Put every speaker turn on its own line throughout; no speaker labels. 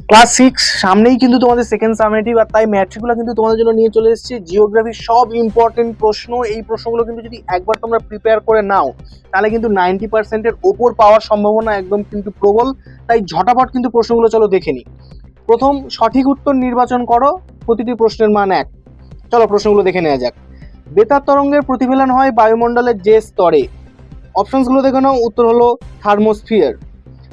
Class 6 সামনেই কিন্তু তোমাদের সেকেন্ড সামেটিভ, আর তাই ম্যাট্রিকগুলো কিন্তু তোমাদের জন্য নিয়ে চলে এসেছে। জিওগ্রাফির সব ইম্পর্টেন্ট প্রশ্ন, এই প্রশ্নগুলো কিন্তু যদি একবার তোমরা প্রিপেয়ার করে নাও তাহলে কিন্তু 90%-এর ওপর পাওয়ার সম্ভাবনা একদম কিন্তু প্রবল। তাই ঝটাপট কিন্তু প্রশ্নগুলো চলো দেখে নিই। প্রথম, সঠিক উত্তর নির্বাচন করো, প্রতিটি প্রশ্নের মান 1। চলো প্রশ্নগুলো দেখে নেওয়া যাক। বেতার তরঙ্গের প্রতিফলন হয় বায়ুমণ্ডলের যে স্তরে? অপশনসগুলো দেখে নাও, উত্তর হলো থার্মোস্ফিয়ার।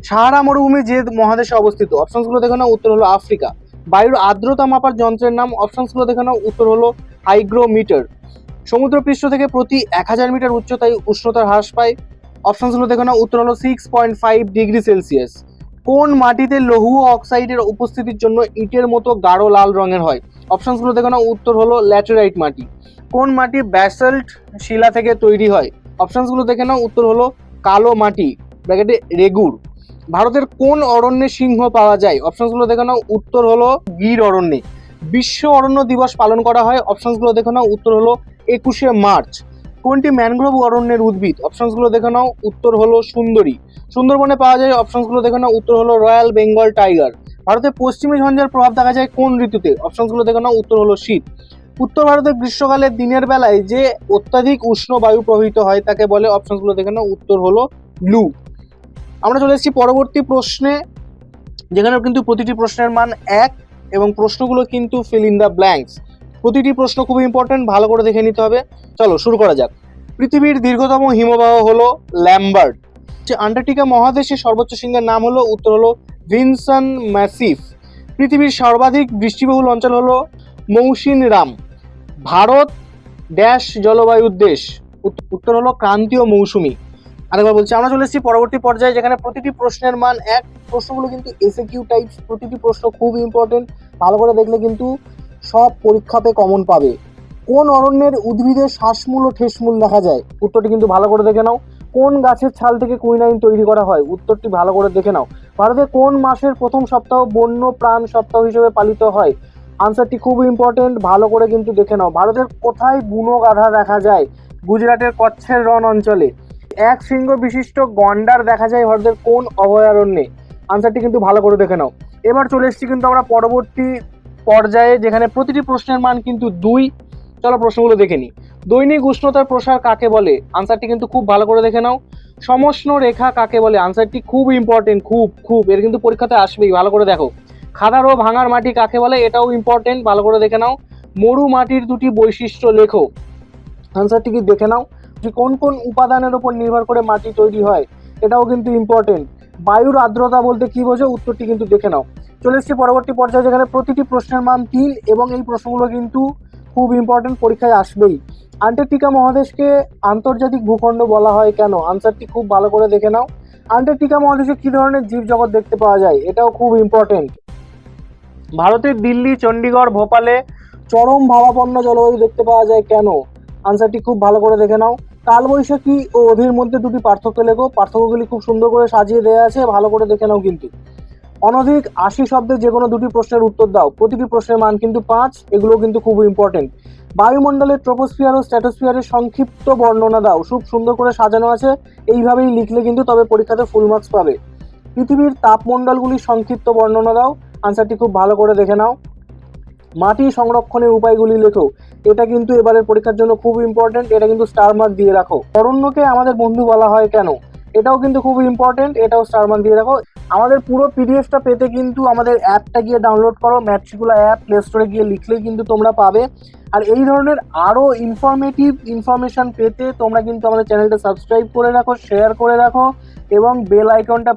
সাহারা মরুভূমি যে মহাদেশে অবস্থিত? অপশনসগুলো দেখে নাও, উত্তর হলো আফ্রিকা। বায়ুর আর্দ্রতা মাপার যন্ত্রের নাম? অপশনসগুলো দেখে নাও, উত্তর হলো হাইগ্রোমিটার। সমুদ্রপৃষ্ঠ থেকে প্রতি 1000 মিটার উচ্চতায় উষ্ণতার হ্রাস পায়? অপশনসগুলো দেখে নাও, উত্তর হলো 6.5 ডিগ্রি সেলসিয়াস। কোন মাটিতে লৌহ অক্সাইডের উপস্থিতির জন্য ইটের মতো গাঢ় লাল রঙের হয়? অপশনসগুলো দেখে নাও, উত্তর হলো ল্যাটেরাইট মাটি। কোন মাটি ব্যাসল্ট শিলা থেকে তৈরি হয়? অপশনসগুলো দেখে নাও, উত্তর হলো কালো মাটি ব্র্যাকেটে রেগুর। ভারতের কোন অরণ্যে সিংহ পাওয়া যায়? অপশনসগুলো দেখে নাও, উত্তর হলো গির অরণ্যে। বিশ্ব অরণ্য দিবস পালন করা হয়? অপশনসগুলো দেখে নাও, উত্তর হলো 21শে মার্চ। কোনটি ম্যানগ্রোভ অরণ্যের উদ্ভিদ? অপশনসগুলো দেখে নাও, উত্তর হলো সুন্দরী। সুন্দরবনে পাওয়া যায়? অপশনসগুলো দেখে নাও, উত্তর হলো রয়্যাল বেঙ্গল টাইগার। ভারতের পশ্চিমী ঝঞ্ঝার প্রভাব দেখা যায় কোন ঋতুতে? অপশনসগুলো দেখে নাও, উত্তর হলো শীত। উত্তর ভারতের গ্রীষ্মকালে দিনের বেলায় যে অত্যাধিক উষ্ণ বায়ু প্রবাহিত হয় তাকে বলে? অপশনসগুলো দেখে নাও, উত্তর হলো লু। আমরা চলে এসেছি পরবর্তী প্রশ্নে, যেখানে কিন্তু প্রতিটি প্রশ্নের মান 1 এবং প্রশ্নগুলো কিন্তু ফিল ইন দ্য ব্ল্যাঙ্কস। প্রতিটি প্রশ্ন খুব ইম্পর্টেন্ট, ভালো করে দেখে নিতে হবে। চলো শুরু করা যাক। পৃথিবীর দীর্ঘতম হিমবাহ হলো ল্যাম্বার্ট। আন্টার্কটিকা মহাদেশের সর্বোচ্চ শৃঙ্গের নাম হলো? উত্তর হলো ভিনসন ম্যাসিভ। পৃথিবীর সর্বাধিক বৃষ্টিবহুল অঞ্চল হলো মৌসিনরাম। ভারত ড্যাশ জলবায়ুর দেশ? উত্তর হলো ক্রান্তীয় মৌসুমী। আরেকবার বলছি, আমরা চলে এসেছি পরবর্তী পর্যায়ে, যেখানে প্রতিটি প্রশ্নের মান 1। প্রশ্নগুলো কিন্তু এসএকিউ টাইপ, প্রতিটি প্রশ্ন খুব ইম্পর্টেন্ট, ভালো করে দেখলে কিন্তু সব পরীক্ষাতে কমন পাবে। কোন অরণ্যের উদ্ভিদের শ্বাসমূল ও ঠেসমূল দেখা যায়? উত্তরটি কিন্তু ভালো করে দেখে নাও। কোন গাছের ছাল থেকে কুইনাইন তৈরি করা হয়? উত্তরটি ভালো করে দেখে নাও। ভারতে কোন মাসের প্রথম সপ্তাহ বন্য প্রাণ সপ্তাহ হিসেবে পালিত হয়? আনসারটি খুব ইম্পর্টেন্ট, ভালো করে কিন্তু দেখে নাও। ভারতের কোথায় বুনো গাধা দেখা যায়? গুজরাটের কচ্ছের রণ অঞ্চলে। এক শৃঙ্গ বিশিষ্ট গন্ডার দেখা যায় ভারতের কোন অভয়ারণ্যে? আনসারটি কিন্তু ভালো করে দেখে নাও। এবার চলে এসেছি কিন্তু আমরা পরবর্তী পর্যায়ে, যেখানে প্রতিটি প্রশ্নের মান কিন্তু 2। চলো প্রশ্নগুলো দেখে নিই। দৈনিক উষ্ণতার প্রসার কাকে বলে? আনসারটি কিন্তু খুব ভালো করে দেখে নাও। সমষ্ণ রেখা কাকে বলে? আনসারটি খুব ইম্পর্টেন্ট, খুব খুব, এর কিন্তু পরীক্ষাতে আসবেই, ভালো করে দেখো। খাদার ও ভাঙার মাটি কাকে বলে? এটাও ইম্পর্টেন্ট, ভালো করে দেখে নাও। মরু মাটির দুটি বৈশিষ্ট্য লেখো। আনসারটি কি দেখে নাও। যে কোন কোন উপাদানের উপর নির্ভর করে মাটি তৈরি হয়? এটাও কিন্তু ইম্পর্টেন্ট। বায়ুর আর্দ্রতা বলতে কি বোঝো? উত্তরটি কিন্তু দেখে নাও। চলে এসেছি পরবর্তী পর্যায়ে, যেখানে প্রতিটি প্রশ্নের মান 3 এবং এই প্রশ্নগুলো কিন্তু খুব ইম্পর্টেন্ট, পরীক্ষায় আসবেই। আন্টার্কটিকা মহাদেশকে আন্তর্জাতিক ভূখণ্ড বলা হয় কেন? আনসারটি খুব ভালো করে দেখে নাও। আন্টার্কটিকা মহাদেশে কি ধরনের জীবজগৎ দেখতে পাওয়া যায়? এটাও খুব ইম্পর্টেন্ট। ভারতের দিল্লি, চণ্ডীগড়, ভোপালে চরম ভাবাপন্ন জলবায়ু দেখতে পাওয়া যায় কেন? আনসারটি খুব ভালো করে দেখে নাও। কালবৈশাখী ও অধির মধ্যে দুটি পার্থক্য লেখো। পার্থক্যগুলি খুব সুন্দর করে সাজিয়ে দেওয়া আছে, ভালো করে দেখে নাও কিন্তু। অনধিক 80 শব্দে যে কোনো দুটি প্রশ্নের উত্তর দাও। প্রতিটি প্রশ্নের মান কিন্তু 5, এগুলো কিন্তু খুব ইম্পর্টেন্ট। বায়ুমণ্ডলের ট্রোপোস্ফিয়ার ও স্ট্র্যাটোস্ফিয়ারের সংক্ষিপ্ত বর্ণনা দাও। খুব সুন্দর করে সাজানো আছে, এইভাবেই লিখলে কিন্তু তবে পরীক্ষাতে ফুল মার্কস পাবে। পৃথিবীর তাপমণ্ডলগুলির সংক্ষিপ্ত বর্ণনা দাও। আনসারটি খুব ভালো করে দেখে নাও। মাটি সংরক্ষণের উপায়গুলি লেখো। এটা কিন্তু এবারের পরীক্ষার জন্য খুব ইম্পর্টেন্ট, এটা কিন্তু স্টার মার্ক দিয়ে রাখো। অরণ্যকে আমাদের বন্ধু বলা হয় কেন? এটাও কিন্তু খুব ইম্পর্টেন্ট, এটাও স্টার মার্ক দিয়ে রাখো। আমাদের পুরো পিডিএফটা পেতে কিন্তু আমাদের অ্যাপটা গিয়ে ডাউনলোড করো, ম্যাট্রিকুলা অ্যাপ, প্লে স্টোরে গিয়ে লিখলেই কিন্তু তোমরা পাবে। আর এই ধরনের আরও ইনফরমেশন পেতে তোমরা কিন্তু আমাদের চ্যানেলটা সাবস্ক্রাইব করে রাখো, শেয়ার করে রাখো এবং বেল আইকনটা